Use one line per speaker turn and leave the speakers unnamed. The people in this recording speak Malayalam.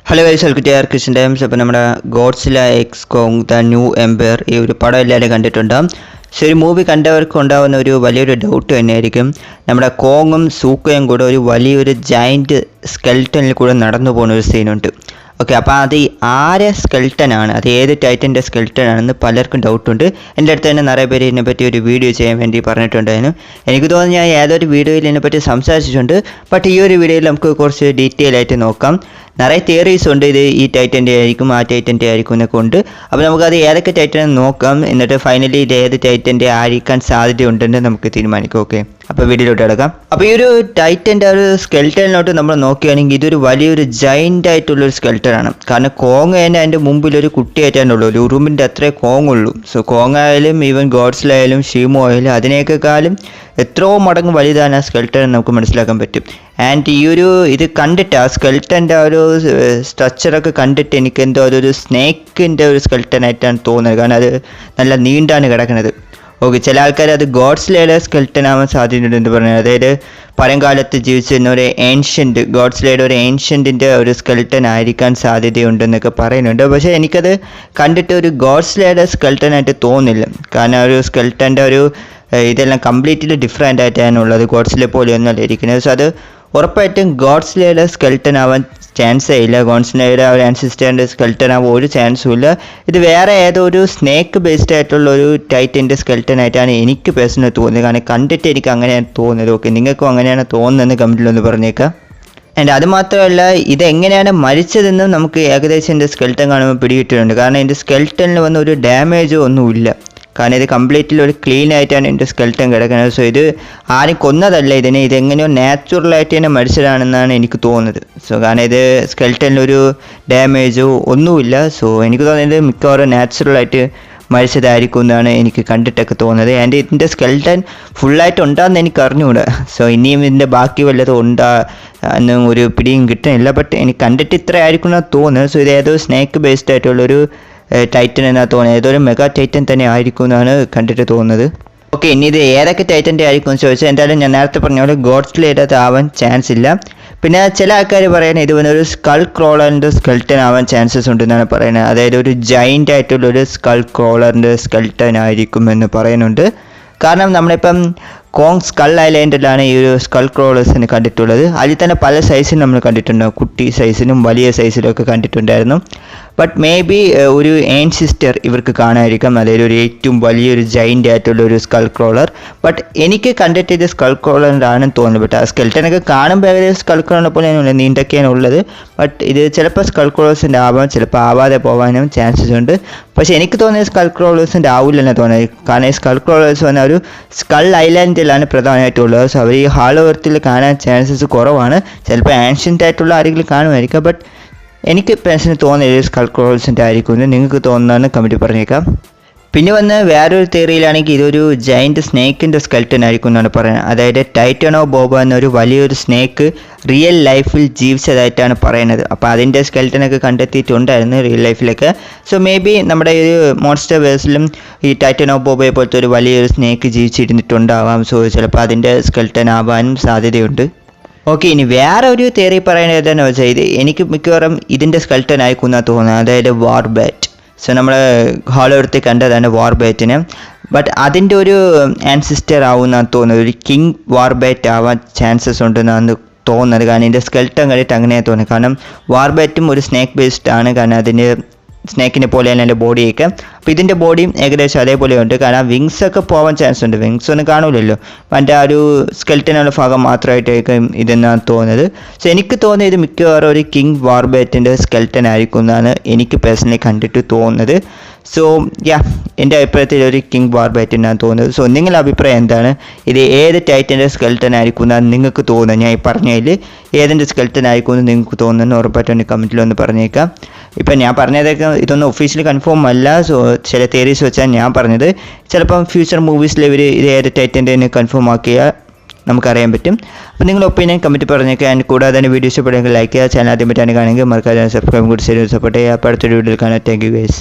Hello guys, welcome to Christian Times. അപ്പോൾ നമ്മുടെ Godzilla x Kong the new empire ഈ ഒരു പടം എല്ലാവരും കണ്ടിട്ടുണ്ടാകും. സോ ഒരു മൂവി കണ്ടവർക്ക് ഉണ്ടാകുന്ന ഒരു വലിയൊരു ഡൗട്ട് തന്നെയായിരിക്കും, നമ്മുടെ കോങ്ങും സൂക്കയും കൂടെ ഒരു വലിയൊരു ജയൻറ്റ് സ്കെൽട്ടനിൽ കൂടെ നടന്നു പോകുന്ന ഒരു സീനുണ്ട്. ഓക്കെ, അപ്പോൾ അത് ആരെ സ്കെൽട്ടനാണ്, അത് ഏത് ടൈറ്റൻ്റെ സ്കെൽട്ടനാണെന്ന് പലർക്കും ഡൗട്ടുണ്ട്. എൻ്റെ അടുത്ത് തന്നെ നിറയെ പേര് ഇതിനെപ്പറ്റി ഒരു വീഡിയോ ചെയ്യാൻ വേണ്ടി പറഞ്ഞിട്ടുണ്ടായിരുന്നു. എനിക്ക് തോന്നുന്നു ഞാൻ ഏതൊരു വീഡിയോയിൽ ഇതിനെപ്പറ്റി സംസാരിച്ചിട്ടുണ്ട്. ബട്ട് ഈ ഒരു വീഡിയോയിൽ നമുക്ക് കുറച്ച് ഡീറ്റെയിൽ ആയിട്ട് നോക്കാം. നിറയെ തിയറീസ് ഉണ്ട്, ഇത് ഈ ടൈറ്റൻ്റെ ആയിരിക്കും ആ ടൈറ്റൻ്റെ ആയിരിക്കും എന്നൊക്കെ ഉണ്ട്. അപ്പോൾ നമുക്കത് ഏതൊക്കെ ടൈറ്റൻ നോക്കാം, എന്നിട്ട് ഫൈനലി ഇത് ഏത് ടൈറ്റൻ്റെ ആയിരിക്കാൻ സാധ്യതയുണ്ടെന്ന് നമുക്ക് തീരുമാനിക്കാം. ഓക്കെ, അപ്പോൾ വീഡിയോയിലോട്ട് കിടക്കാം. അപ്പോൾ ഈ ഒരു ടൈറ്റൻ്റെ ഒരു സ്കെൽട്ടനിലോട്ട് നമ്മൾ നോക്കുകയാണെങ്കിൽ ഇതൊരു വലിയൊരു ജൈൻ്റ് ആയിട്ടുള്ളൊരു സ്കെൽട്ടനാണ്. കാരണം കോങ് തന്നെ അതിൻ്റെ മുമ്പിൽ ഒരു കുട്ടിയായിട്ടാണുള്ളൂ, ഒരു ഉറുമ്പിൻ്റെ അത്രേ കോങ് ഉള്ളൂ. സോ കോങ് ആയാലും ഈവൻ ഗോഡ്സിലായാലും ഷീമോ ആയാലും അതിനേക്കാളും എത്രയോ മടങ്ങ് വലുതാണ് ആ സ്കെൽട്ടൻ നമുക്ക് മനസ്സിലാക്കാൻ പറ്റും. ആൻഡ് ഈ ഒരു ഇത് കണ്ടിട്ട് ആ സ്കെൽട്ടൻ്റെ ഒരു സ്ട്രക്ചറൊക്കെ കണ്ടിട്ട് എനിക്ക് എന്തോ അതൊരു സ്നേക്കിൻ്റെ ഒരു സ്കെൽട്ടനായിട്ടാണ് തോന്നുന്നത്. കാരണം അത് നല്ല നീണ്ടാണ് കിടക്കുന്നത്. ഓക്കെ, ചില ആൾക്കാർ അത് ഗോഡ്സിലയുടെ സ്കെൽട്ടൻ ആവാൻ സാധ്യതയുണ്ടെന്ന് പറഞ്ഞത്, അതായത് പഴയകാലത്ത് ജീവിച്ചിരുന്ന ഒരു ഏൻഷ്യൻ്റ് ഗോഡ്സിലയുടെ ഒരു ഏൻഷ്യൻറ്റിൻ്റെ ഒരു സ്കെൽട്ടൻ ആയിരിക്കാൻ സാധ്യതയുണ്ടെന്നൊക്കെ പറയുന്നുണ്ട്. പക്ഷേ എനിക്കത് കണ്ടിട്ട് ഒരു ഗോഡ്സിലയുടെ സ്കെൽട്ടനായിട്ട് തോന്നുന്നില്ല. കാരണം ഒരു സ്കെൽട്ടൻ്റെ ഒരു ഇതെല്ലാം കംപ്ലീറ്റ്ലി ഡിഫറെൻ്റ് ആയിട്ടാണുള്ളത്, ഗോഡ്സിലെ പോലെയൊന്നുമല്ല ഇരിക്കുന്നത്. സോ അത് ഉറപ്പായിട്ടും ഗോഡ്സിലയുടെ സ്കെൽട്ടൻ ആവാൻ ചാൻസേ ഇല്ല. ഗോഡ്സിലയുടെ ഒരു ആൻസിസ്റ്ററിൻ്റെ സ്കെൽട്ടൻ ആവാൻ ഒരു ചാൻസും ഇല്ല. ഇത് വേറെ ഏതോ ഒരു സ്നേക്ക് ബേസ്ഡ് ആയിട്ടുള്ള ഒരു ടൈറ്റൻ്റെ സ്കെൽട്ടൻ ആയിട്ടാണ് എനിക്ക് പേഴ്സണലി തോന്നുന്നത്. കാരണം കണ്ടിട്ട് എനിക്ക് അങ്ങനെയാണ് തോന്നുന്നത്. ഓക്കെ, നിങ്ങൾക്കും അങ്ങനെയാണ് തോന്നുന്നതെന്ന് കമൻറ്റിലൊന്ന് പറഞ്ഞേക്കാം. ആൻഡ് അത് മാത്രമല്ല, ഇതെങ്ങനെയാണ് മരിച്ചതെന്നും നമുക്ക് ഏകദേശം എൻ്റെ സ്കെൽട്ടൻ കാണുമ്പോൾ പിടികിട്ടിട്ടുണ്ട്. കാരണം എൻ്റെ സ്കെൽട്ടനിൽ വന്ന ഒരു ഡാമേജോ ഒന്നുമില്ല. കാരണം ഇത് കംപ്ലീറ്റ്ലി ഒരു ക്ലീൻ ആയിട്ടാണ് എൻ്റെ സ്കെൽട്ടൻ കിടക്കുന്നത്. സോ ഇത് ആരും കൊന്നതല്ല, ഇതെങ്ങനെയോ നാച്ചുറലായിട്ട് തന്നെ മരിച്ചതാണെന്നാണ് എനിക്ക് തോന്നുന്നത്. സോ കാരണം ഇത് സ്കെൽട്ടനിലൊരു ഡാമേജോ ഒന്നുമില്ല. സോ എനിക്ക് തോന്നുന്നത് മിക്കവാറും നാച്ചുറലായിട്ട് മരിച്ചതായിരിക്കും എന്നാണ് എനിക്ക് കണ്ടിട്ടൊക്കെ തോന്നുന്നത്. ആൻഡ് ഇതിൻ്റെ സ്കെൽട്ടൻ ഫുള്ളായിട്ട് ഉണ്ടാകുന്ന എനിക്ക് അറിഞ്ഞുകൂടാ. സോ ഇനിയും ഇതിൻ്റെ ബാക്കി വല്ലതും എന്നും ഒരു പിടിയും കിട്ടുന്നില്ല. ബട്ട് എനിക്ക് കണ്ടിട്ട് ഇത്ര ആയിരിക്കും എന്നാണ് തോന്നുന്നത്. സോ ഇത് ഏതോ സ്നേക്ക് ബേസ്ഡ് ആയിട്ടുള്ളൊരു ടൈറ്റൻ എന്നാണ് തോന്നുന്നത്. ഏതൊരു മെഗാ ടൈറ്റൻ തന്നെ ആയിരിക്കും എന്നാണ് കണ്ടിട്ട് തോന്നുന്നത്. ഓക്കെ, ഇനി ഇത് ഏതൊക്കെ ടൈറ്റൻ്റെ ആയിരിക്കും എന്ന് ചോദിച്ചാൽ എന്തായാലും ഞാൻ നേരത്തെ പറഞ്ഞ പോലെ ഗോഡ്സിലയുടെ ആവാൻ ചാൻസ് ഇല്ല. പിന്നെ ചില ആൾക്കാർ പറയുന്നത് ഇത് ഒരു സ്കൾ ക്രോളറിൻ്റെ സ്കെൽട്ടൻ ആവാൻ ചാൻസസ് ഉണ്ടെന്നാണ് പറയുന്നത്. അതായത് ഒരു ജൈൻ്റ് ആയിട്ടുള്ളൊരു സ്കൾ ക്രോളറിൻ്റെ സ്കെൽട്ടൻ ആയിരിക്കും എന്ന് പറയുന്നുണ്ട്. കാരണം നമ്മളിപ്പം കോങ് സ്കൾ ഐലൻഡിലാണ് ഈ ഒരു സ്കൾ ക്രോളേഴ്സിന് കണ്ടിട്ടുള്ളത്. അതിൽ തന്നെ പല സൈസിനും നമ്മൾ കണ്ടിട്ടുണ്ടാകും, കുട്ടി സൈസിനും വലിയ സൈസിലും ഒക്കെ കണ്ടിട്ടുണ്ടായിരുന്നു. ബട്ട് മേ ബി ഒരു ഏൻസിസ്റ്റർ ഇവർക്ക് കാണാതിരിക്കാം, അതായത് ഒരു ഏറ്റവും വലിയൊരു ജൈൻ്റ് ആയിട്ടുള്ള ഒരു സ്കൾ ക്രോളർ. ബട്ട് എനിക്ക് കണ്ടിട്ട് ഇത് സ്കൾ ക്രോളറിൻ്റാണെന്ന് തോന്നുന്നു. ബട്ട് ആ സ്കെൽട്ടനൊക്കെ കാണുമ്പോൾ ഏകദേശം സ്കൾ ക്രോളറിനെ പോലെ നീണ്ടൊക്കെയാണ് ഉള്ളത്. ബട്ട് ഇത് ചിലപ്പോൾ സ്കൾ ക്രോളേഴ്സിൻ്റെ ആവാം, ചിലപ്പോൾ ആവാതെ പോകാനും ചാൻസസ് ഉണ്ട്. പക്ഷേ എനിക്ക് തോന്നിയത് സ്കൾ ക്രോളേഴ്സിൻ്റെ ആവില്ലെന്ന് തോന്നുന്നത്. കാരണം ഈ സ്കൾ ക്രോളേഴ്സ് വന്ന ഒരു സ്കൾ ഐലാൻഡിലാണ് പ്രധാനമായിട്ടുള്ളത്. സോ അവർ ഈ ഹാളോ എർത്തിൽ കാണാൻ ചാൻസസ് കുറവാണ്. ചിലപ്പോൾ ആൻഷ്യൻ്റ് ആയിട്ടുള്ള ആരെങ്കിലും കാണുമായിരിക്കാം. ബട്ട് എനിക്ക് പേഴ്സണലി തോന്നിയത് സ്കൾ ക്രോളേഴ്സിൻ്റെ ആയിരിക്കും എന്ന് നിങ്ങൾക്ക് തോന്നുന്നതെന്ന് കമൻറ്റ് പറഞ്ഞേക്കാം. പിന്നെ വന്ന് വേറൊരു തിയറിയിലാണെങ്കിൽ ഇതൊരു ജയൻറ്റ് സ്നേക്കിൻ്റെ സ്കെൽട്ടൻ ആയിരിക്കും എന്നാണ് പറയുന്നത്. അതായത് ടൈറ്റനോ ബോബ എന്നൊരു വലിയൊരു സ്നേക്ക് റിയൽ ലൈഫിൽ ജീവിച്ചതായിട്ടാണ് പറയുന്നത്. അപ്പോൾ അതിൻ്റെ സ്കെൽട്ടനൊക്കെ കണ്ടെത്തിയിട്ടുണ്ടായിരുന്നു റിയൽ ലൈഫിലൊക്കെ. സോ മേ ബി നമ്മുടെ ഈ മോൺസ്റ്റർ വേഴ്സിലും ഈ ടൈറ്റനോ ബോബയെ പോലത്തെ ഒരു വലിയൊരു സ്നേക്ക് ജീവിച്ചിരുന്നിട്ടുണ്ടാവാം. സോ ചിലപ്പോൾ അതിൻ്റെ സ്കെൽട്ടൻ ആവാനും സാധ്യതയുണ്ട്. ഓക്കെ, ഇനി വേറെ ഒരു തിയറി പറയുന്നത് എന്താണെന്ന് വെച്ചാൽ ഇത് എനിക്ക് മിക്കവാറും ഇതിൻ്റെ സ്കെൽട്ടൻ ആയിരിക്കും എന്നാണ് തോന്നുന്നത്. അതായത് വാർബാറ്റ്. സോ നമ്മൾ ഹോളോ എർത്തിൽ കണ്ടതാണ് വാർബാറ്റിനെ. ബട്ട് അതിൻ്റെ ഒരു ആൻസിസ്റ്റർ ആവുമെന്നാണ് തോന്നുന്നത്. ഒരു കിങ് വാർബാറ്റ് ആവാൻ ചാൻസസ് ഉണ്ടെന്നാണ് തോന്നുന്നത്. കാരണം ഇതിൻ്റെ സ്കെൽട്ടൻ കണ്ടിട്ട് അങ്ങനെയാണ് തോന്നുന്നത്. കാരണം വാർബാറ്റും ഒരു സ്നേക്ക് ബേസ്ഡ് ആണ്. കാരണം അതിൻ്റെ സ്നേക്കിനെ പോലെയാണ് എൻ്റെ ബോഡിയൊക്കെ. അപ്പോൾ ഇതിൻ്റെ ബോഡിയും ഏകദേശം അതേപോലെ ഉണ്ട്. കാരണം വിങ്സ് ഒക്കെ പോകാൻ ചാൻസ് ഉണ്ട്. വിങ്സ് ഒന്നും കാണൂലല്ലോ, അതിൻ്റെ ആ ഒരു സ്കെൽട്ടനുള്ള ഭാഗം മാത്രമായിട്ടായിരിക്കും ഇതെന്നാണ് തോന്നുന്നത്. സോ എനിക്ക് തോന്നിയത് ഇത് മിക്കവാറും ഒരു കിങ് വാർബാറ്റിൻ്റെ സ്കെൽട്ടൻ ആയിരിക്കും എന്നാണ് എനിക്ക് പേഴ്സണലി കണ്ടിട്ട് തോന്നുന്നത്. സോ എൻ്റെ അഭിപ്രായത്തിൽ ഒരു കിങ് വാർബാറ്റ് എന്നാണ് തോന്നുന്നത്. സോ നിങ്ങളുടെ അഭിപ്രായം എന്താണ്? ഇത് ഏത് ടൈറ്റൻ്റെ സ്കെൽട്ടൻ ആയിരിക്കും എന്നാണ് നിങ്ങൾക്ക് തോന്നുന്നത്? ഞാൻ ഈ പറഞ്ഞതിൽ ഏതിൻ്റെ സ്കെൽട്ടൻ ആയിരിക്കും എന്ന് നിങ്ങൾക്ക് തോന്നുന്നു ഉറപ്പായിട്ടും കമൻറ്റിലൊന്ന് പറഞ്ഞേക്കാം. ഇപ്പം ഞാൻ പറഞ്ഞതൊക്കെ ഇതൊന്നും ഒഫീഷ്യലി കൺഫേം അല്ല. സോ ചില തിയറീസ് വെച്ചാൽ ഞാൻ പറഞ്ഞത്. ചിലപ്പം ഫ്യൂച്ചർ മൂവീസിൽ ഇവർ ഇത് ഏത് ടൈറ്റൻ്റെ കൺഫേം ആക്കിയാൽ നമുക്കറിയാൻ പറ്റും. അപ്പോൾ നിങ്ങളുടെ ഒപ്പീനിയൻ കമൻറ്റ് പറഞ്ഞേക്കാം. ആൻഡ് കൂടാതെ തന്നെ വീഡിയോ ഇഷ്ടപ്പെടുമെങ്കിൽ ലൈക്ക് ചെയ്യുക. ചാനൽ ആദ്യം പറ്റാൻ കാണുമെങ്കിൽ മറക്കാതെ സബ്സ്ക്രൈബ് കൂടി സപ്പോർട്ട് ചെയ്യുക. അപ്പോൾ അടുത്തൊരു വീഡിയോയിൽ കാണാം. Thank you guys.